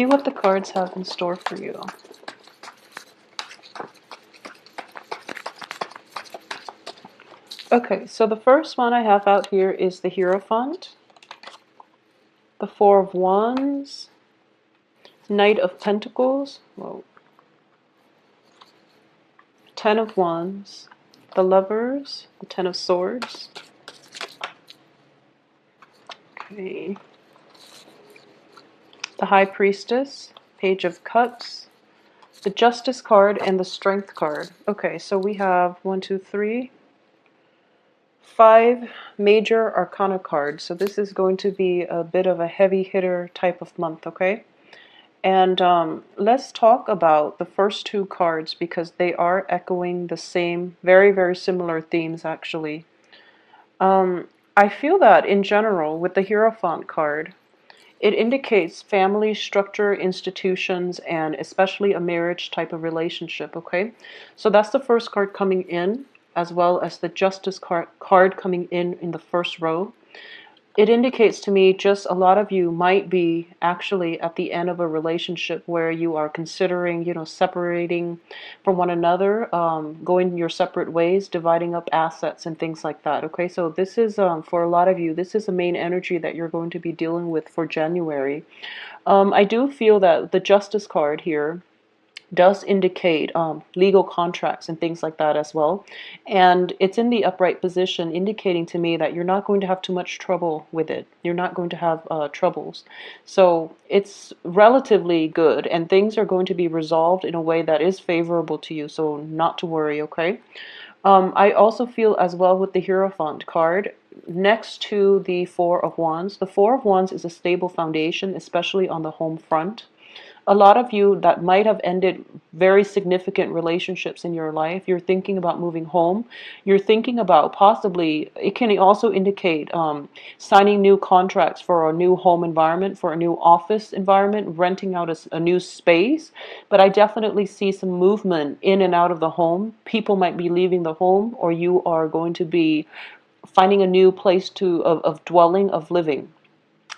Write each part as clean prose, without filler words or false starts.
See what the cards have in store for you. Okay, so the first one I have out here is the Hierophant, the Four of Wands, Knight of Pentacles, whoa, Ten of Wands, the Lovers, the Ten of Swords. Okay. The High Priestess, Page of Cups, the Justice card, and the Strength card. Okay, so we have 5 major arcana cards. So this is going to be a bit of a heavy hitter type of month, okay? And let's talk about the first 2 cards because they are echoing the same, very, very similar themes actually. I feel that in general with the Hierophant card, it indicates family structure, institutions, and especially a marriage type of relationship, okay? So that's the first card coming in, as well as the Justice card coming in the first row. It indicates to me just a lot of you might be actually at the end of a relationship where you are considering, separating from one another, going your separate ways, dividing up assets and things like that. Okay, so this is, for a lot of you, this is the main energy that you're going to be dealing with for January. I do feel that the Justice card here does indicate legal contracts and things like that as well. And it's in the upright position, indicating to me that you're not going to have too much trouble with it. You're not going to have troubles. So it's relatively good, and things are going to be resolved in a way that is favorable to you. So not to worry, okay? I also feel as well with the Hierophant card, next to the Four of Wands. The Four of Wands is a stable foundation, especially on the home front. A lot of you that might have ended very significant relationships in your life, you're thinking about moving home. You're thinking about possibly, it can also indicate signing new contracts for a new home environment, for a new office environment, renting out a new space. But I definitely see some movement in and out of the home. People might be leaving the home, or you are going to be finding a new place of dwelling, of living.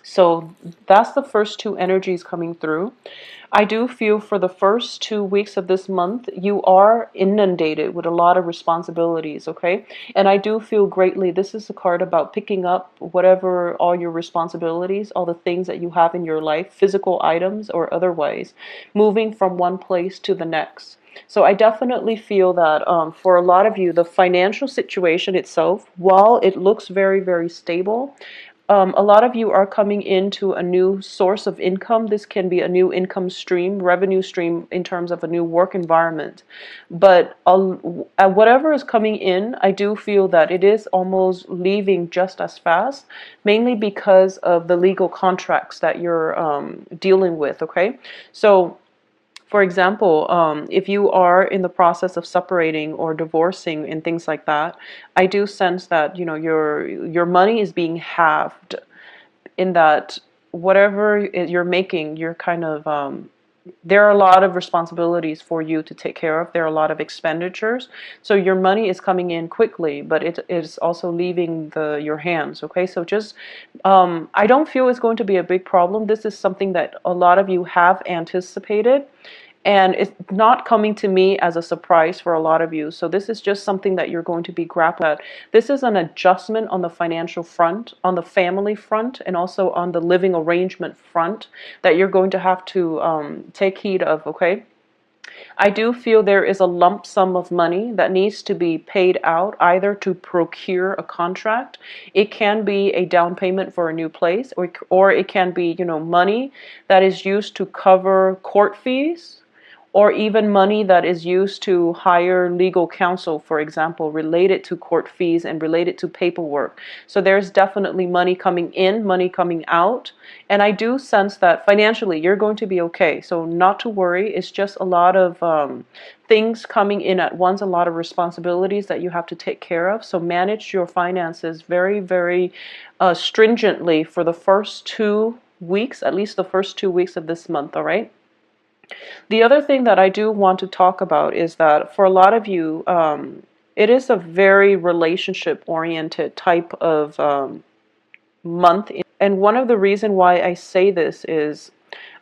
So that's the first 2 energies coming through. I do feel for the first 2 weeks of this month, you are inundated with a lot of responsibilities, okay? And I do feel greatly, this is a card about picking up whatever, all your responsibilities, all the things that you have in your life, physical items or otherwise, moving from one place to the next. So I definitely feel that for a lot of you, the financial situation itself, while it looks very, very stable, a lot of you are coming into a new source of income. This can be a new income stream, revenue stream in terms of a new work environment. But whatever is coming in, I do feel that it is almost leaving just as fast, mainly because of the legal contracts that you're dealing with, okay? So for example, if you are in the process of separating or divorcing and things like that, I do sense that your money is being halved. In that whatever you're making, you're kind of there are a lot of responsibilities for you to take care of. There are a lot of expenditures, so your money is coming in quickly, but it is also leaving your hands. Okay, so just I don't feel it's going to be a big problem. This is something that a lot of you have anticipated. And it's not coming to me as a surprise for a lot of you. So this is just something that you're going to be grappling at. This is an adjustment on the financial front, on the family front, and also on the living arrangement front that you're going to have to take heed of, okay? I do feel there is a lump sum of money that needs to be paid out either to procure a contract. It can be a down payment for a new place, or it can be, money that is used to cover court fees, or even money that is used to hire legal counsel, for example, related to court fees and related to paperwork. So there's definitely money coming in, money coming out. And I do sense that financially you're going to be okay. So not to worry. It's just a lot of things coming in at once, a lot of responsibilities that you have to take care of. So manage your finances very, very stringently for the first 2 weeks, at least the first 2 weeks of this month, all right? The other thing that I do want to talk about is that for a lot of you, it is a very relationship-oriented type of month. And one of the reasons why I say this is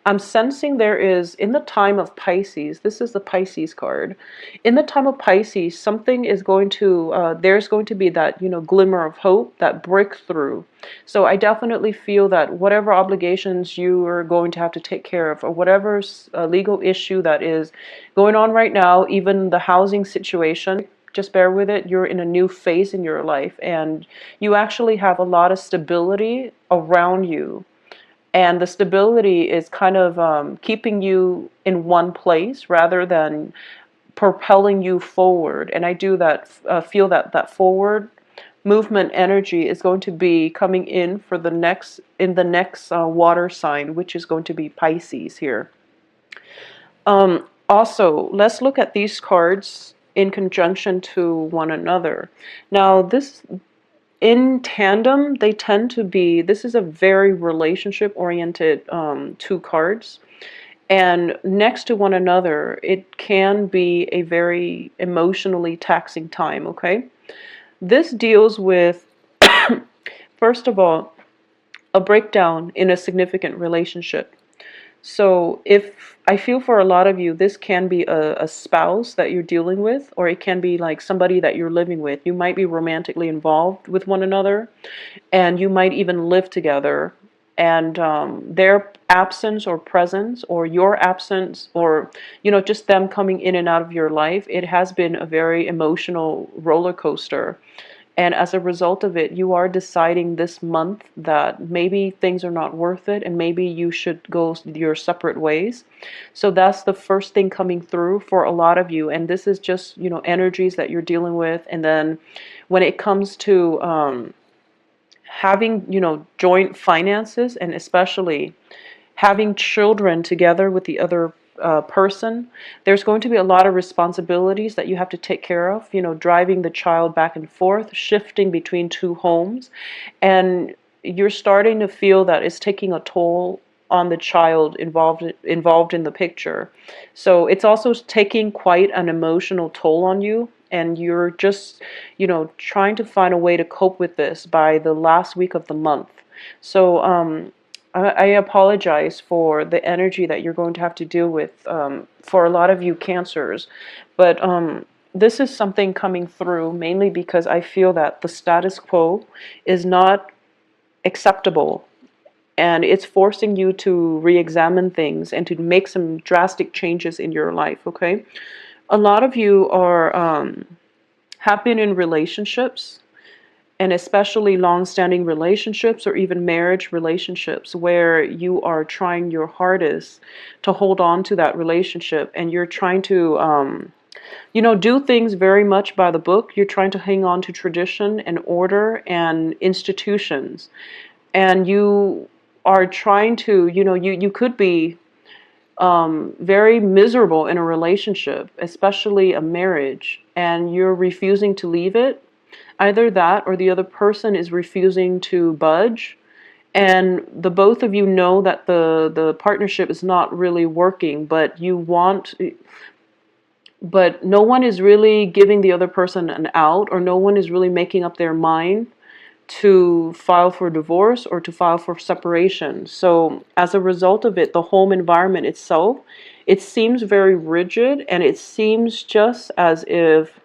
I'm sensing there is, in the time of Pisces, this is the Pisces card. In the time of Pisces, something is going to, there's going to be that, glimmer of hope, that breakthrough. So I definitely feel that whatever obligations you are going to have to take care of, or whatever legal issue that is going on right now, even the housing situation, just bear with it. You're in a new phase in your life, and you actually have a lot of stability around you. And the stability is kind of keeping you in one place rather than propelling you forward. And I do that, feel that that forward movement energy is going to be coming in for the next water sign, which is going to be Pisces here. Also, let's look at these cards in conjunction to one another. Now, this in tandem, they tend to be, this is a very relationship oriented two cards. And next to one another, it can be a very emotionally taxing time, okay? This deals with, first of all, a breakdown in a significant relationship. So if I feel for a lot of you, this can be a spouse that you're dealing with, or it can be like somebody that you're living with. You might be romantically involved with one another, and you might even live together. And their absence or presence, or your absence, or just them coming in and out of your life, it has been a very emotional roller coaster. And as a result of it, you are deciding this month that maybe things are not worth it and maybe you should go your separate ways. So that's the first thing coming through for a lot of you. And this is just, energies that you're dealing with. And then when it comes to having, joint finances, and especially having children together with the other person, there's going to be a lot of responsibilities that you have to take care of, driving the child back and forth, shifting between two homes, and you're starting to feel that it's taking a toll on the child involved in the picture. So it's also taking quite an emotional toll on you, and you're just, trying to find a way to cope with this by the last week of the month. So I apologize for the energy that you're going to have to deal with for a lot of you Cancers, but this is something coming through mainly because I feel that the status quo is not acceptable, and it's forcing you to re-examine things and to make some drastic changes in your life, okay? A lot of you are have been in relationships, and especially long-standing relationships or even marriage relationships, where you are trying your hardest to hold on to that relationship, and you're trying to do things very much by the book. You're trying to hang on to tradition and order and institutions, and you are trying to, you could be very miserable in a relationship, especially a marriage, and you're refusing to leave it. Either that or the other person is refusing to budge, and the both of you know that the partnership is not really working, but no one is really giving the other person an out, or no one is really making up their mind to file for divorce or to file for separation. So as a result of it, the home environment itself, it seems very rigid, and it seems just as if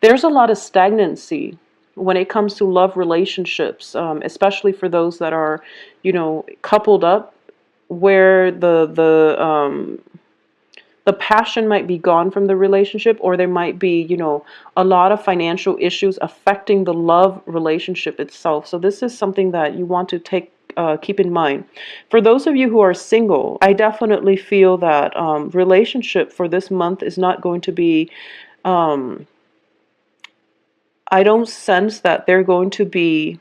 there's a lot of stagnancy when it comes to love relationships, especially for those that are, coupled up, where the passion might be gone from the relationship, or there might be, a lot of financial issues affecting the love relationship itself. So this is something that you want to keep in mind. For those of you who are single, I definitely feel that relationship for this month is not going to be, I don't sense that they're going to be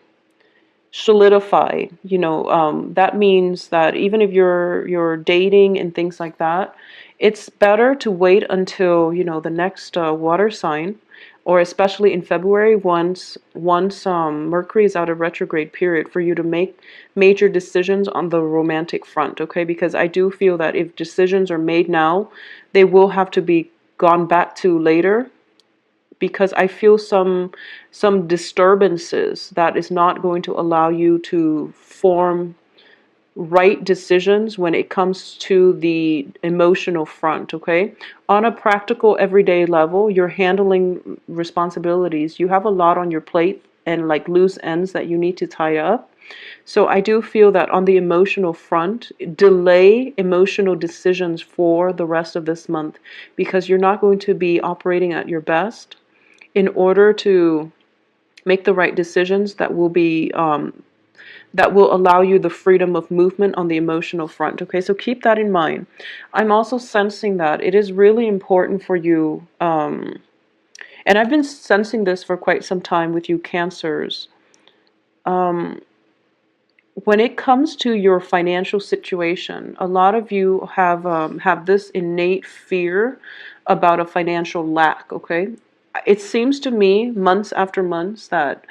solidified. That means that even if you're dating and things like that, it's better to wait until the next water sign, or especially in February, once Mercury is out of retrograde period, for you to make major decisions on the romantic front, okay? Because I do feel that if decisions are made now, they will have to be gone back to later, because I feel some disturbances that is not going to allow you to form right decisions when it comes to the emotional front, okay? On a practical everyday level, you're handling responsibilities. You have a lot on your plate and like loose ends that you need to tie up. So I do feel that on the emotional front, delay emotional decisions for the rest of this month because you're not going to be operating at your best in order to make the right decisions that will allow you the freedom of movement on the emotional front. Okay, so keep that in mind. I'm also sensing that it is really important for you, and I've been sensing this for quite some time with you Cancers. Um, when it comes to your financial situation, a lot of you have this innate fear about a financial lack. Okay, it seems to me months after months that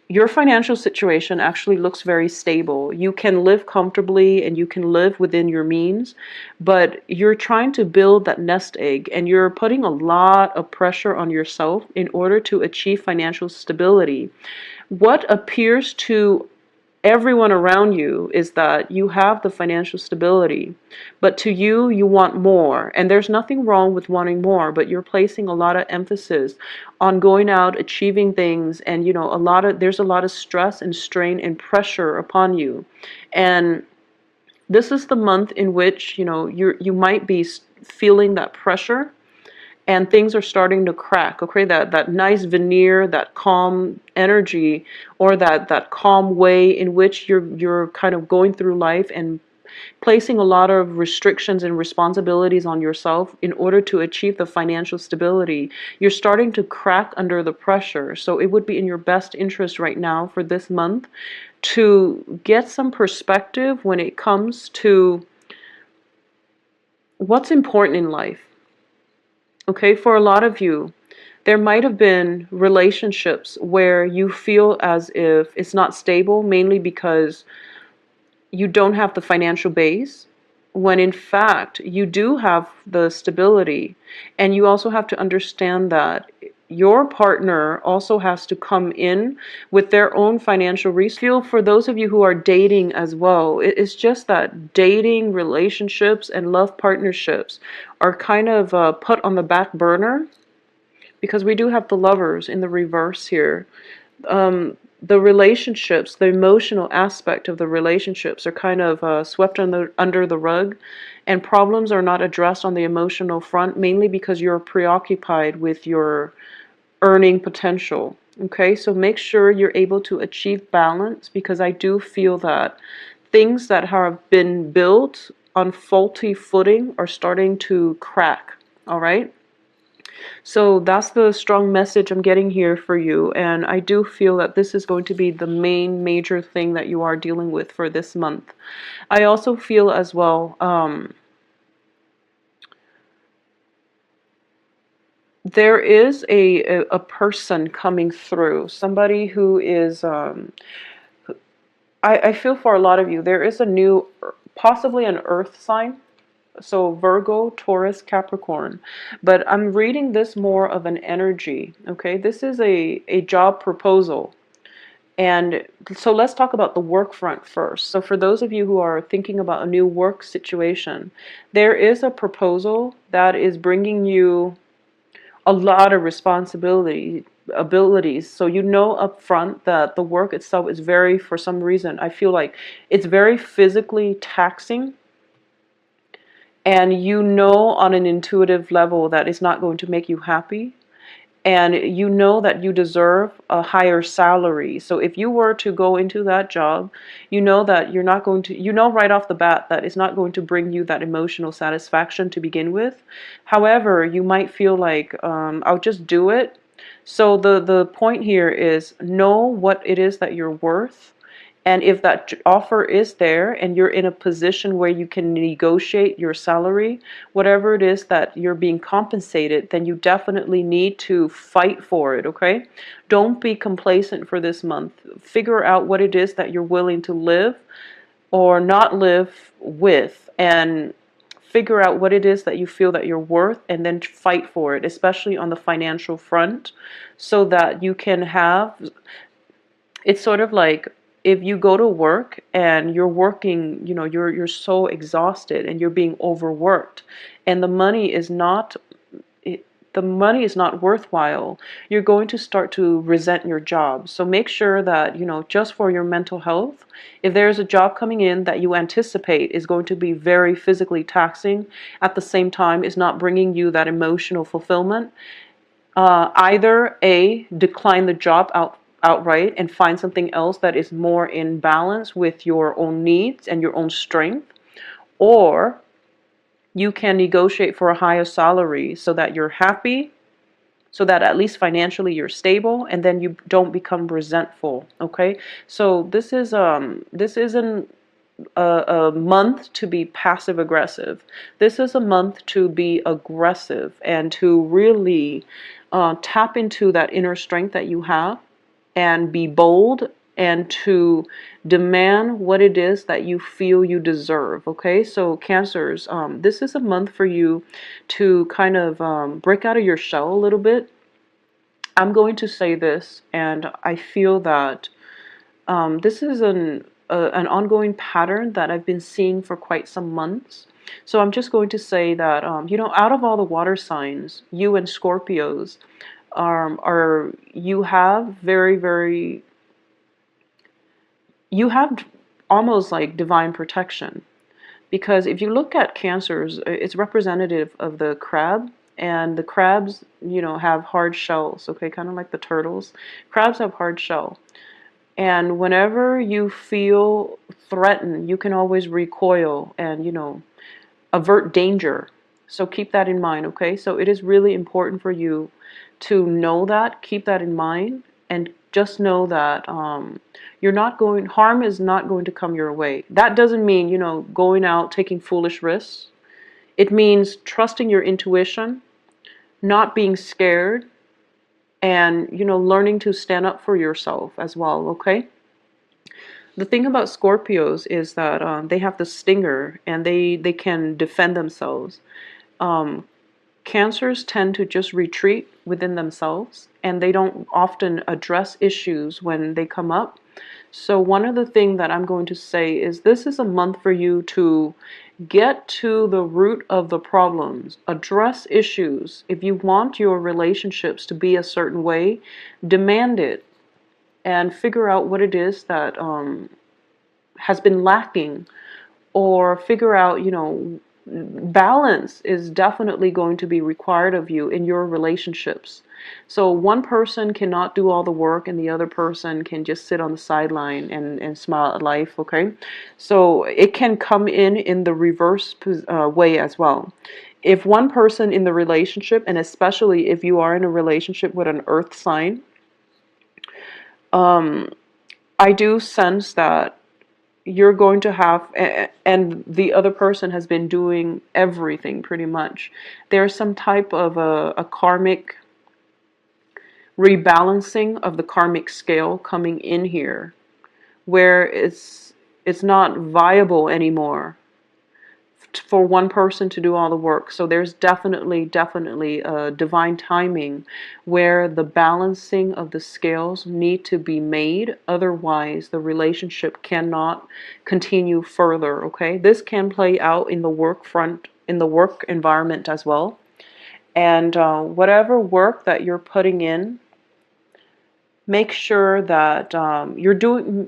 your financial situation actually looks very stable. You can live comfortably and you can live within your means, but you're trying to build that nest egg and you're putting a lot of pressure on yourself in order to achieve financial stability. What appears to everyone around you is that you have the financial stability, but to you, you want more. And there's nothing wrong with wanting more, but you're placing a lot of emphasis on going out, achieving things, and there's a lot of stress and strain and pressure upon you. And this is the month in which, you might be feeling that pressure and things are starting to crack. Okay, that nice veneer, that calm energy, or that calm way in which you're kind of going through life and placing a lot of restrictions and responsibilities on yourself in order to achieve the financial stability. You're starting to crack under the pressure. So it would be in your best interest right now for this month to get some perspective when it comes to what's important in life. Okay, for a lot of you, there might have been relationships where you feel as if it's not stable, mainly because you don't have the financial base, when in fact you do have the stability. And you also have to understand that your partner also has to come in with their own financial resources. Feel for those of you who are dating as well, it's just that dating relationships and love partnerships are kind of put on the back burner because we do have the lovers in the reverse here. The relationships, the emotional aspect of the relationships are kind of swept under the rug, and problems are not addressed on the emotional front, mainly because you're preoccupied with your earning potential. Okay, so make sure you're able to achieve balance because I do feel that things that have been built on faulty footing are starting to crack. All right. So that's the strong message I'm getting here for you. And I do feel that this is going to be the main major thing that you are dealing with for this month. I also feel as well, there is a person coming through, somebody who is, I feel for a lot of you, there is a new, possibly an earth sign. So Virgo, Taurus, Capricorn. But I'm reading this more of an energy, okay? This is a job proposal. And so let's talk about the work front first. So for those of you who are thinking about a new work situation, there is a proposal that is bringing you a lot of abilities. So you know up front that the work itself is very, for some reason, I feel like it's very physically taxing, and you know on an intuitive level that it's not going to make you happy, and you know that you deserve a higher salary. So if you were to go into that job, you know that you're not going to, you know right off the bat that it's not going to bring you that emotional satisfaction to begin with. However, you might feel like, I'll just do it. So the point here is know what it is that you're worth. And if that offer is there and you're in a position where you can negotiate your salary, whatever it is that you're being compensated, then you definitely need to fight for it, okay? Don't be complacent for this month. Figure out what it is that you're willing to live or not live with, and figure out what it is that you feel that you're worth, and then fight for it, especially on the financial front, so that you can have, it's sort of like if you go to work and you're working, you're so exhausted and you're being overworked, and it, the money is not worthwhile, you're going to start to resent your job. So make sure that, just for your mental health, if there's a job coming in that you anticipate is going to be very physically taxing, at the same time is not bringing you that emotional fulfillment, either A, decline the job outright and find something else that is more in balance with your own needs and your own strength, or you can negotiate for a higher salary so that you're happy, so that at least financially you're stable, and then you don't become resentful. Okay, so this isn't a month to be passive aggressive. This is a month to be aggressive and to really tap into that inner strength that you have and be bold and to demand what it is that you feel you deserve. Okay, so Cancers, this is a month for you to kind of break out of your shell a little bit. I'm going to say this, and I feel that this is an ongoing pattern that I've been seeing for quite some months. So I'm just going to say that, out of all the water signs, you and Scorpios you have you have almost like divine protection. Because if you look at Cancers, it's representative of the crab, and the crabs, have hard shells, okay, kind of like the turtles. Crabs have hard shell. And whenever you feel threatened, you can always recoil and, avert danger. So keep that in mind, okay? So it is really important for you to know that, keep that in mind, and just know that harm is not going to come your way. That doesn't mean, going out taking foolish risks. It means trusting your intuition, not being scared, and, learning to stand up for yourself as well, okay? The thing about Scorpios is that they have the stinger and they can defend themselves. Um, Cancers tend to just retreat within themselves, and they don't often address issues when they come up. So one of the things that I'm going to say is this is a month for you to get to the root of the problems, address issues. If you want your relationships to be a certain way, demand it and figure out what it is that has been lacking, or figure out, balance is definitely going to be required of you in your relationships. So one person cannot do all the work and the other person can just sit on the sideline and smile at life, okay? So it can come in the reverse way as well. If one person in the relationship, and especially if you are in a relationship with an earth sign, I do sense that you're going to have, and the other person has been doing everything pretty much. There's some type of a karmic rebalancing of the karmic scale coming in here, where it's not viable anymore for one person to do all the work. So there's definitely a divine timing where the balancing of the scales need to be made. Otherwise, the relationship cannot continue further, okay? This can play out in the work front, in the work environment as well. And whatever work that you're putting in, make sure that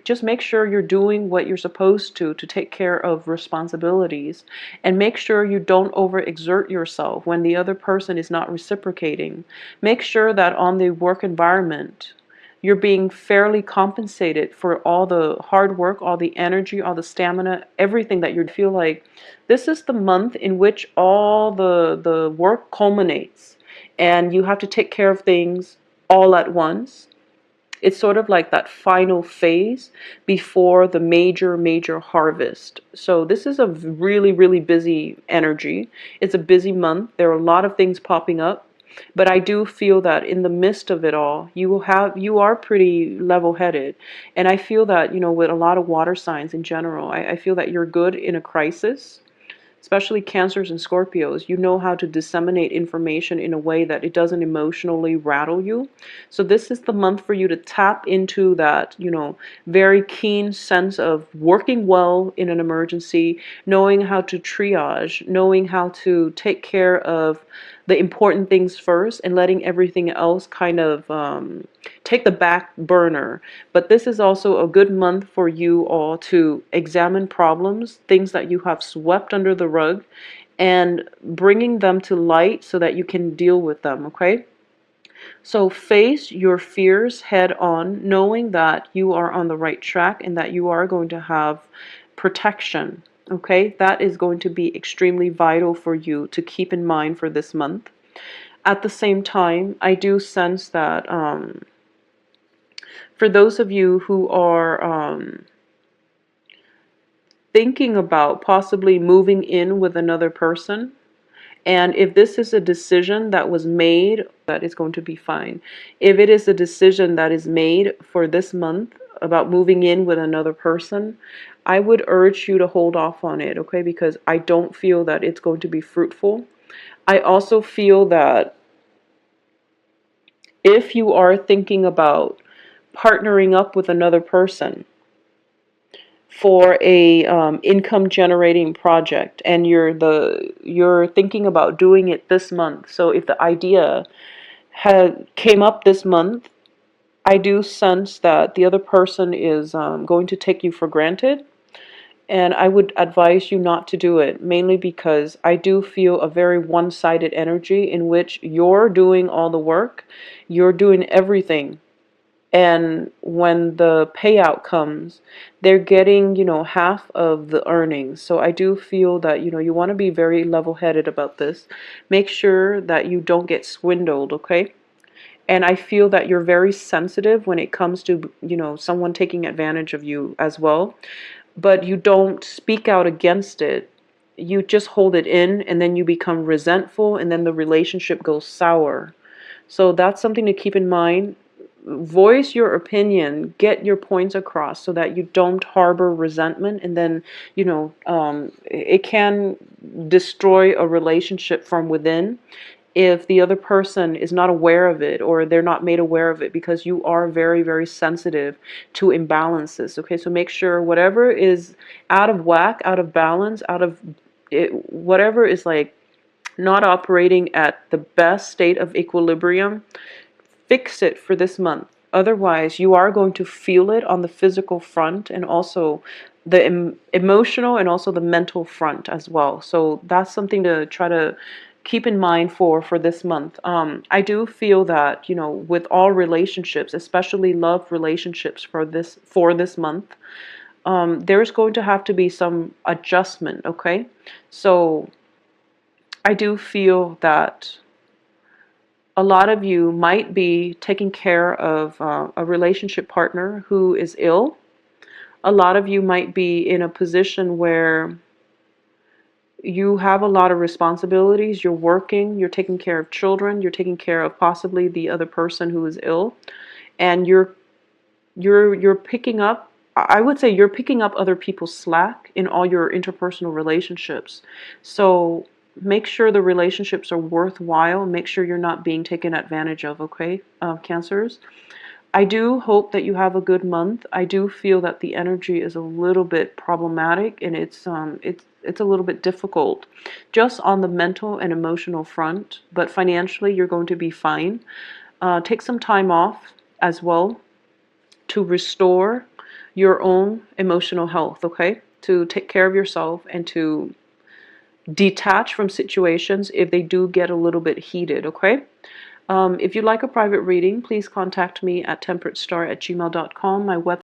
just make sure you're doing what you're supposed to take care of responsibilities, and make sure you don't overexert yourself when the other person is not reciprocating. Make sure that on the work environment, you're being fairly compensated for all the hard work, all the energy, all the stamina, everything that you feel like. This is the month in which all the work culminates, and you have to take care of things all at once. It's sort of like that final phase before the major harvest. So this is a really busy energy. It's a busy month. There are a lot of things popping up, but I do feel that in the midst of it all, you are pretty level-headed. And I feel that, with a lot of water signs in general, I feel that you're good in a crisis. especially Cancers and Scorpios, you know how to disseminate information in a way that it doesn't emotionally rattle you. So this is the month for you to tap into that, very keen sense of working well in an emergency, knowing how to triage, knowing how to take care of the important things first and letting everything else kind of take the back burner. But this is also a good month for you all to examine problems, things that you have swept under the rug, and bringing them to light so that you can deal with them, okay? So face your fears head on, knowing that you are on the right track and that you are going to have protection, okay? That is going to be extremely vital for you to keep in mind for this month. At the same time, I do sense that for those of you who are thinking about possibly moving in with another person, and if this is a decision that was made, that is going to be fine. If it is a decision that is made for this month about moving in with another person, I would urge you to hold off on it, okay? Because I don't feel that it's going to be fruitful. I also feel that if you are thinking about partnering up with another person for a income generating project, and you're thinking about doing it this month, so if the idea came up this month, I do sense that the other person is going to take you for granted, and I would advise you not to do it, mainly because I do feel a very one-sided energy in which you're doing all the work, you're doing everything, and when the payout comes, they're getting, half of the earnings. So I do feel that, you want to be very level-headed about this. Make sure that you don't get swindled, okay? And I feel that you're very sensitive when it comes to, someone taking advantage of you as well. But you don't speak out against it. You just hold it in, and then you become resentful, and then the relationship goes sour. So that's something to keep in mind. Voice your opinion, get your points across so that you don't harbor resentment, and then, it can destroy a relationship from within if the other person is not aware of it, or they're not made aware of it, because you are very, very sensitive to imbalances. Okay, so make sure whatever is out of whack, out of balance, out of it, whatever is like not operating at the best state of equilibrium, fix it for this month. Otherwise, you are going to feel it on the physical front, and also the emotional, and also the mental front as well. So that's something to try to keep in mind for this month. I do feel that, with all relationships, especially love relationships for this month, there's going to have to be some adjustment, okay? So I do feel that a lot of you might be taking care of a relationship partner who is ill. A lot of you might be in a position where you have a lot of responsibilities. You're working, you're taking care of children, you're taking care of possibly the other person who is ill, and you're picking up, I would say you're picking up other people's slack in all your interpersonal relationships. So make sure the relationships are worthwhile. Make sure you're not being taken advantage of, okay, Cancers? I do hope that you have a good month. I do feel that the energy is a little bit problematic, and it's a little bit difficult just on the mental and emotional front, but financially you're going to be fine. Take some time off as well to restore your own emotional health, okay? To take care of yourself and to detach from situations if they do get a little bit heated, okay? If you'd like a private reading, please contact me at temperatestar@gmail.com. My website